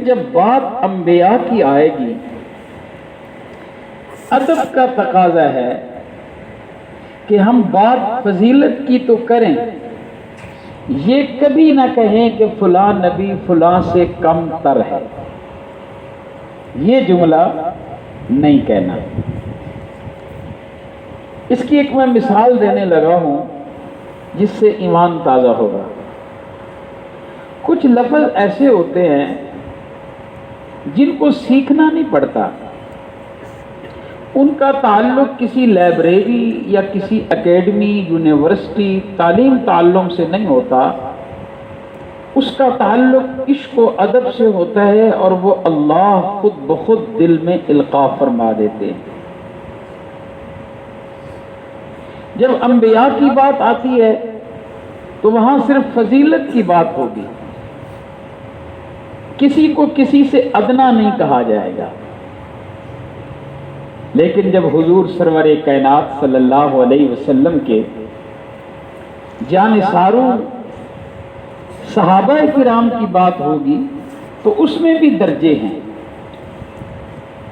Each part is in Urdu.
جب بات انبیاء کی آئے گی، ادب کا تقاضا ہے کہ ہم بات فضیلت کی تو کریں، یہ کبھی نہ کہیں کہ فلاں نبی فلاں سے کم تر ہے، یہ جملہ نہیں کہنا۔ اس کی ایک میں مثال دینے لگا ہوں جس سے ایمان تازہ ہوگا۔ کچھ لفظ ایسے ہوتے ہیں جن کو سیکھنا نہیں پڑتا، ان کا تعلق کسی لائبریری یا کسی اکیڈمی، یونیورسٹی، تعلم سے نہیں ہوتا، اس کا تعلق عشق و ادب سے ہوتا ہے، اور وہ اللہ خود بخود دل میں القاء فرما دیتے ہیں۔ جب انبیاء کی بات آتی ہے تو وہاں صرف فضیلت کی بات ہوگی، کسی کو کسی سے ادنا نہیں کہا جائے گا۔ لیکن جب حضور سرور کائنات صلی اللہ علیہ وسلم کے جانثاروں صحابہ کرام کی بات ہوگی تو اس میں بھی درجے ہیں،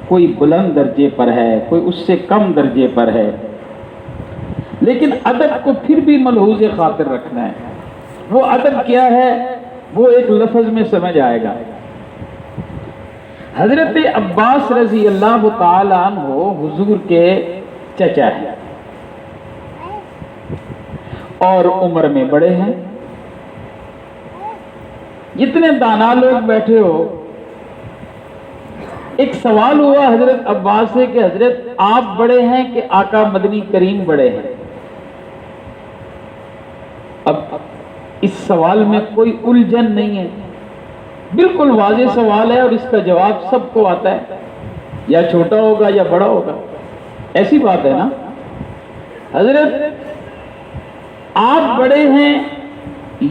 کوئی بلند درجے پر ہے، کوئی اس سے کم درجے پر ہے، لیکن ادب کو پھر بھی ملحوظ خاطر رکھنا ہے۔ وہ ادب کیا ہے وہ ایک لفظ میں سمجھ آئے گا۔ حضرت عباس رضی اللہ تعالیٰ عنہ حضور کے چچا ہیں اور عمر میں بڑے ہیں۔ جتنے دانا لوگ بیٹھے ہو، ایک سوال ہوا حضرت عباس سے کہ حضرت آپ بڑے ہیں کہ آقا مدنی کریم بڑے ہیں؟ اب اس سوال میں کوئی الجھن نہیں ہے، بالکل واضح سوال ہے، اور اس کا جواب سب کو آتا ہے، یا چھوٹا ہوگا یا بڑا ہوگا، ایسی بات ہے نا۔ حضرت آپ بڑے ہیں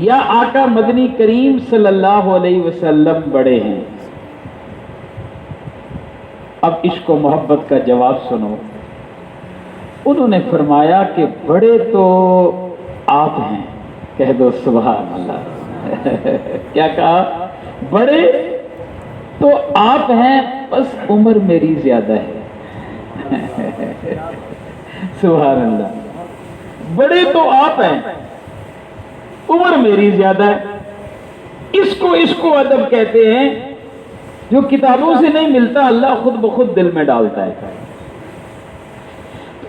یا آقا مدنی کریم صلی اللہ علیہ وسلم بڑے ہیں؟ اب عشق و محبت کا جواب سنو۔ انہوں نے فرمایا کہ بڑے تو آپ ہیں، کہہ دو سبحان اللہ۔ کیا کہا؟ بڑے تو آپ ہیں، بس عمر میری زیادہ ہے۔ سبحان اللہ۔ بڑے تو آپ ہیں، عمر میری زیادہ ہے۔ اس کو ادب کہتے ہیں جو کتابوں سے نہیں ملتا، اللہ خود بخود دل میں ڈالتا ہے۔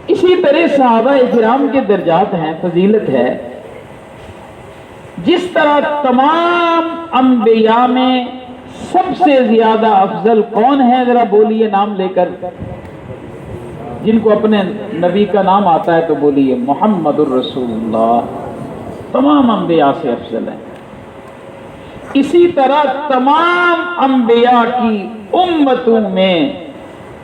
اسی طرح صحابہ کرام کے درجات ہیں، فضیلت ہے۔ جس طرح تمام انبیاء میں سب سے زیادہ افضل کون ہے؟ ذرا بولیے نام لے کر، جن کو اپنے نبی کا نام آتا ہے تو بولیے محمد الرسول اللہ۔ تمام انبیاء سے افضل ہے۔ اسی طرح تمام انبیاء کی امتوں میں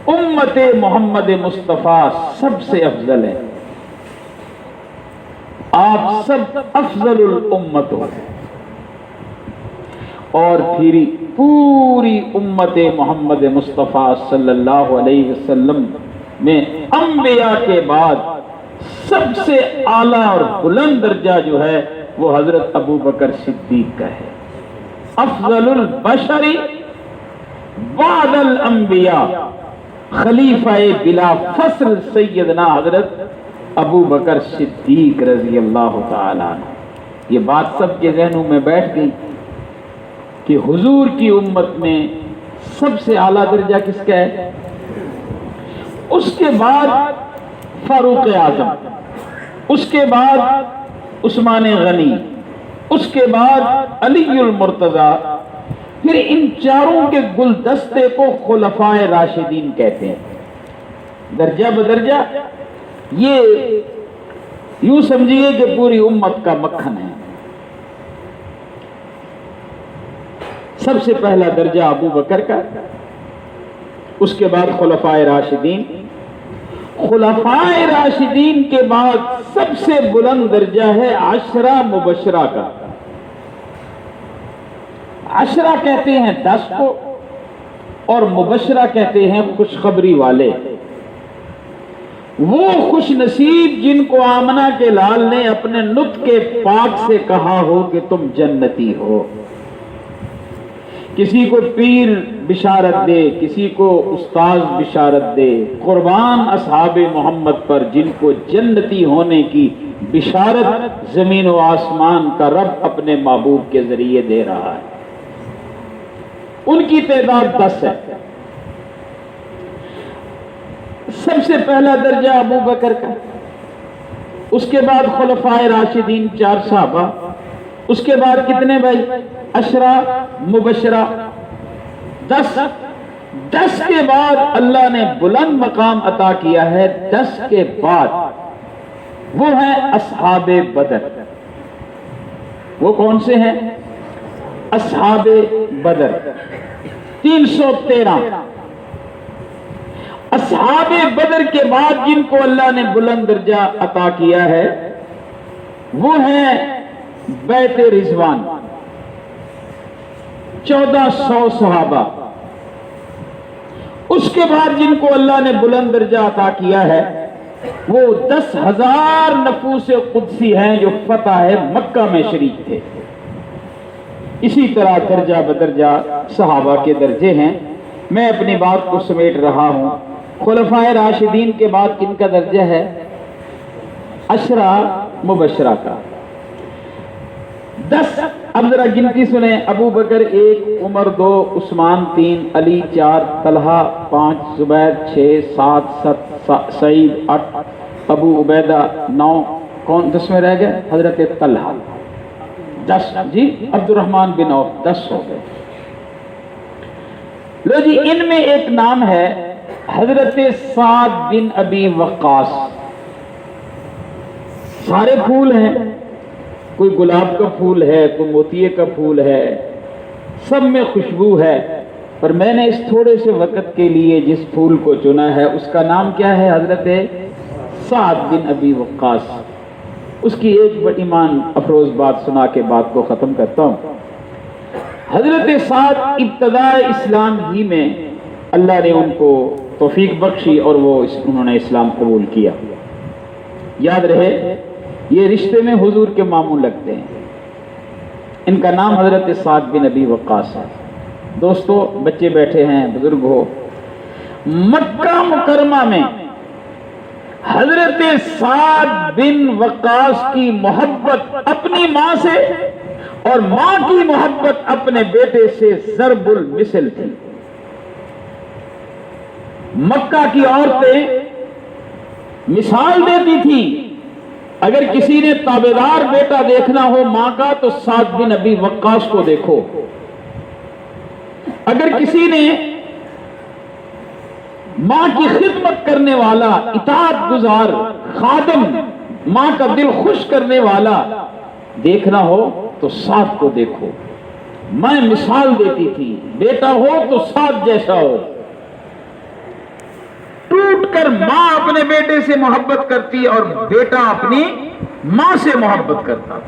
امت محمد مصطفیٰ سب سے افضل ہے۔ آپ سب افضل الامت ہو، اور پھر پوری امت محمد مصطفیٰ صلی اللہ علیہ وسلم میں انبیاء کے بعد سب سے اعلیٰ اور بلند درجہ جو ہے وہ حضرت ابو بکر صدیق کا ہے۔ افضل البشر بعد الانبیاء، خلیفہ بلا فصل سیدنا حضرت ابو بکر صدیق رضی اللہ تعالیٰ عنہ۔ یہ بات سب کے ذہنوں میں بیٹھ گئی کہ حضور کی امت میں سب سے اعلیٰ درجہ کس کا ہے؟ اس کے بعد فاروق اعظم، اس کے بعد عثمان غنی، اس کے بعد علی المرتضیٰ، پھر ان چاروں کے گلدستے کو خلفائے راشدین کہتے ہیں۔ درجہ بدرجہ یہ یوں سمجھیے کہ پوری امت کا مکھن ہے۔ سب سے پہلا درجہ ابو بکر کا، اس کے بعد خلفائے راشدین، خلفائے راشدین کے بعد سب سے بلند درجہ ہے عشرہ مبشرہ کا۔ عشرہ کہتے ہیں 10 کو، اور مبشرہ کہتے ہیں خوشخبری والے۔ وہ خوش نصیب جن کو آمنہ کے لال نے اپنے نطق پاک سے کہا ہو کہ تم جنتی ہو، کسی کو پیر بشارت دے، کسی کو استاذ بشارت دے، قربان اصحاب محمد پر جن کو جنتی ہونے کی بشارت زمین و آسمان کا رب اپنے محبوب کے ذریعے دے رہا ہے۔ ان کی تعداد 10 ہے۔ سب سے پہلا درجہ ابو بکر کا، اس کے بعد خلفائے راشدین 4 صحابہ، اس کے بعد کتنے بھائی؟ 10 مبشرہ، 10 کے بعد اللہ نے بلند مقام عطا کیا ہے۔ 10 کے بعد وہ ہیں اصحاب بدر۔ وہ کون سے ہیں؟ اصحاب بدر 313۔ اصحاب بدر کے بعد جن کو اللہ نے بلند درجہ عطا کیا ہے وہ ہیں بیت رضوان، 1400 صحابہ۔ اس کے بعد جن کو اللہ نے بلند درجہ عطا کیا ہے وہ 10,000 نفوس قدسی ہیں جو فتح مکہ میں شریک تھے۔ اسی طرح درجہ بدرجہ صحابہ کے درجے ہیں۔ میں اپنی بات کو سمیٹ رہا ہوں۔ خلفائے راشدین کے بعد کن کا درجہ ہے؟ 10 مبشرہ کا۔ 10 اب ذرا گنتی سنیں۔ ابو بکر 1، عمر 2، عثمان 3، علی 4، طلحہ 5، زبیر 6، 7، سعید 8، ابو عبیدہ 9، کون 10 میں رہ گئے؟ حضرت طلحہ 10، جی عبد الرحمن بن عوف 10 ہو گئے۔ لو جی، ان میں ایک نام ہے حضرت سعد بن ابی وقاص۔ سارے پھول ہیں، کوئی گلاب کا پھول ہے، کوئی موتیے کا پھول ہے، سب میں خوشبو ہے، پر میں نے اس تھوڑے سے وقت کے لیے جس پھول کو چنا ہے اس کا نام کیا ہے؟ حضرت سعد بن ابی وقاص۔ اس کی ایک بڑی ایمان افروز بات سنا کے بات کو ختم کرتا ہوں۔ حضرت سعد ابتداء اسلام ہی میں اللہ نے ان کو توفیق بخشی اور انہوں نے اسلام قبول کیا۔ یاد رہے یہ رشتے میں حضور کے ماموں لگتے ہیں۔ ان کا نام حضرت سعد بن ابی وقاص ہے۔ دوستو، بچے بیٹھے ہیں، بزرگ ہو، مکہ مکرمہ میں حضرت سعد بن وقاص کی محبت اپنی ماں سے اور ماں کی محبت اپنے بیٹے سے ضرب المثل تھی۔ مکہ کی عورتیں مثال دیتی تھی، اگر کسی نے تابعدار بیٹا دیکھنا ہو ماں کا تو سعد بن ابی وقاص کو دیکھو، اگر کسی نے ماں کی خدمت کرنے والا، اطاعت گزار خادم، ماں کا دل خوش کرنے والا دیکھنا ہو تو سعد کو دیکھو۔ میں مثال دیتی تھی، بیٹا ہو تو سعد جیسا ہو۔ ٹوٹ کر ماں اپنے بیٹے سے محبت کرتی اور بیٹا اپنی ماں سے محبت کرتا۔